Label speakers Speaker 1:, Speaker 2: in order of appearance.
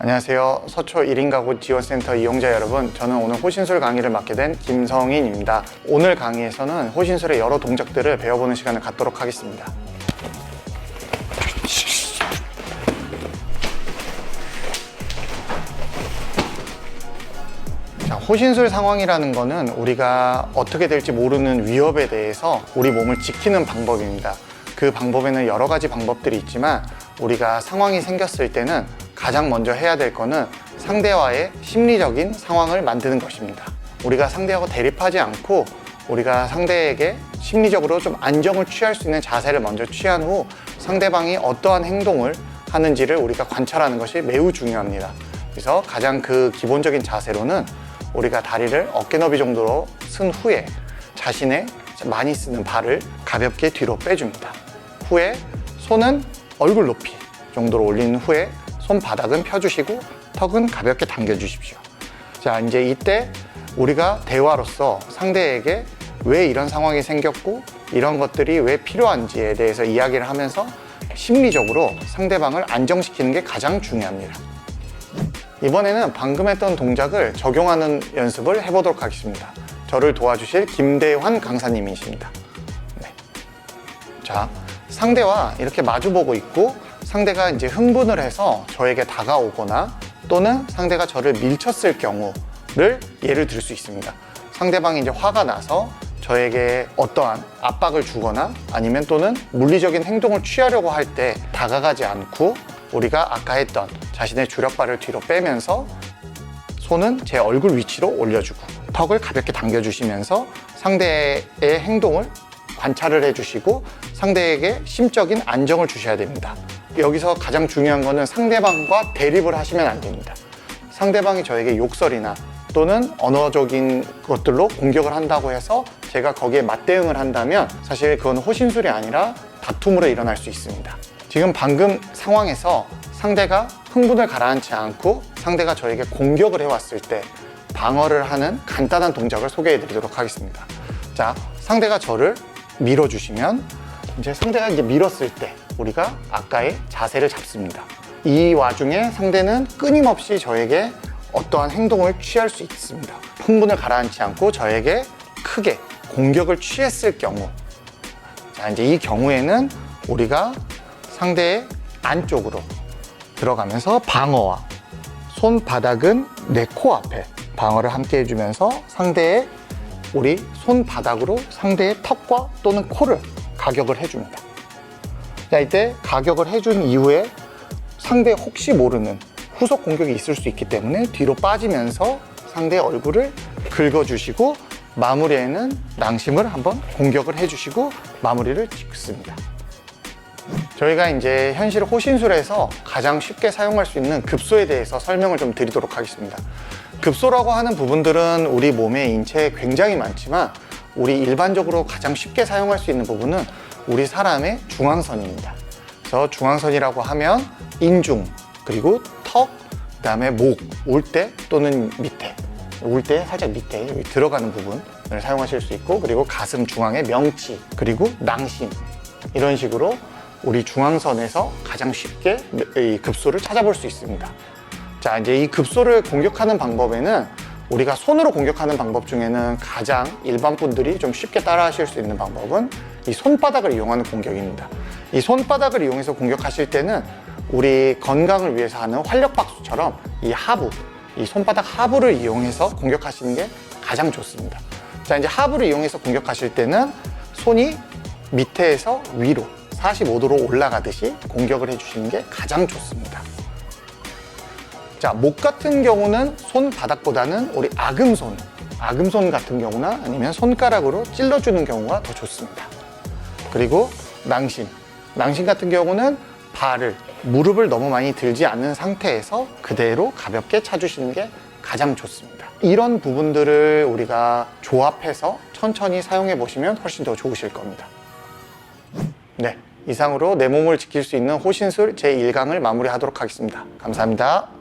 Speaker 1: 안녕하세요. 서초 1인 가구 지원센터 이용자 여러분, 저는 오늘 호신술 강의를 맡게 된 김성인입니다. 오늘 강의에서는 호신술의 여러 동작들을 배워보는 시간을 갖도록 하겠습니다. 자, 호신술 상황이라는 거는 우리가 어떻게 될지 모르는 위협에 대해서 우리 몸을 지키는 방법입니다. 그 방법에는 여러 가지 방법들이 있지만 우리가 상황이 생겼을 때는 가장 먼저 해야 될 거는 상대와의 심리적인 상황을 만드는 것입니다. 우리가 상대하고 대립하지 않고 우리가 상대에게 심리적으로 좀 안정을 취할 수 있는 자세를 먼저 취한 후 상대방이 어떠한 행동을 하는지를 우리가 관찰하는 것이 매우 중요합니다. 그래서 가장 그 기본적인 자세로는 우리가 다리를 어깨 너비 정도로 쓴 후에 자신의 많이 쓰는 발을 가볍게 뒤로 빼줍니다. 후에 손은 얼굴 높이 정도로 올린 후에 손바닥은 펴주시고 턱은 가볍게 당겨주십시오. 자, 이제 이때 우리가 대화로서 상대에게 왜 이런 상황이 생겼고 이런 것들이 왜 필요한지에 대해서 이야기를 하면서 심리적으로 상대방을 안정시키는 게 가장 중요합니다. 이번에는 방금 했던 동작을 적용하는 연습을 해보도록 하겠습니다. 저를 도와주실 김대환 강사님이십니다. 네. 자, 상대와 이렇게 마주보고 있고 상대가 이제 흥분을 해서 저에게 다가오거나 또는 상대가 저를 밀쳤을 경우를 예를 들 수 있습니다. 상대방이 이제 화가 나서 저에게 어떠한 압박을 주거나 아니면 또는 물리적인 행동을 취하려고 할 때 다가가지 않고 우리가 아까 했던 자신의 주력발을 뒤로 빼면서 손은 제 얼굴 위치로 올려주고 턱을 가볍게 당겨주시면서 상대의 행동을 관찰을 해주시고 상대에게 심적인 안정을 주셔야 됩니다. 여기서 가장 중요한 거는 상대방과 대립을 하시면 안 됩니다. 상대방이 저에게 욕설이나 또는 언어적인 것들로 공격을 한다고 해서 제가 거기에 맞대응을 한다면 사실 그건 호신술이 아니라 다툼으로 일어날 수 있습니다. 지금 방금 상황에서 상대가 흥분을 가라앉지 않고 상대가 저에게 공격을 해왔을 때 방어를 하는 간단한 동작을 소개해 드리도록 하겠습니다. 자, 상대가 저를 밀어주시면 이제 상대가 이제 밀었을 때 우리가 아까의 자세를 잡습니다. 이 와중에 상대는 끊임없이 저에게 어떠한 행동을 취할 수 있습니다. 흥분을 가라앉지 않고 저에게 크게 공격을 취했을 경우, 자, 이제 이 경우에는 우리가 상대의 안쪽으로 들어가면서 방어와 손바닥은 내 코앞에 방어를 함께 해주면서 상대의 우리 손바닥으로 상대의 턱과 또는 코를 가격을 해줍니다. 자, 이때 가격을 해준 이후에 상대 혹시 모르는 후속 공격이 있을 수 있기 때문에 뒤로 빠지면서 상대의 얼굴을 긁어주시고 마무리에는 낭심을 한번 공격을 해주시고 마무리를 짓습니다. 저희가 이제 현실 호신술에서 가장 쉽게 사용할 수 있는 급소에 대해서 설명을 좀 드리도록 하겠습니다. 급소라고 하는 부분들은 우리 몸의 인체에 굉장히 많지만 우리 일반적으로 가장 쉽게 사용할 수 있는 부분은 우리 사람의 중앙선입니다. 그래서 중앙선이라고 하면 인중, 그리고 턱, 그 다음에 목, 울대 또는 밑에, 울대 살짝 밑에 들어가는 부분을 사용하실 수 있고, 그리고 가슴 중앙의 명치, 그리고 낭심, 이런 식으로 우리 중앙선에서 가장 쉽게 이 급소를 찾아볼 수 있습니다. 자, 이제 이 급소를 공격하는 방법에는 우리가 손으로 공격하는 방법 중에는 가장 일반 분들이 좀 쉽게 따라 하실 수 있는 방법은 이 손바닥을 이용하는 공격입니다. 이 손바닥을 이용해서 공격하실 때는 우리 건강을 위해서 하는 활력박수처럼 이 하부, 이 손바닥 하부를 이용해서 공격하시는 게 가장 좋습니다. 자, 이제 하부를 이용해서 공격하실 때는 손이 밑에서 위로 45도로 올라가듯이 공격을 해주시는 게 가장 좋습니다. 자, 목 같은 경우는 손바닥보다는 우리 아금손 같은 경우나 아니면 손가락으로 찔러주는 경우가 더 좋습니다. 그리고 낭심 같은 경우는 발을, 무릎을 너무 많이 들지 않는 상태에서 그대로 가볍게 차주시는 게 가장 좋습니다. 이런 부분들을 우리가 조합해서 천천히 사용해 보시면 훨씬 더 좋으실 겁니다. 네, 이상으로 내 몸을 지킬 수 있는 호신술 제1강을 마무리하도록 하겠습니다. 감사합니다.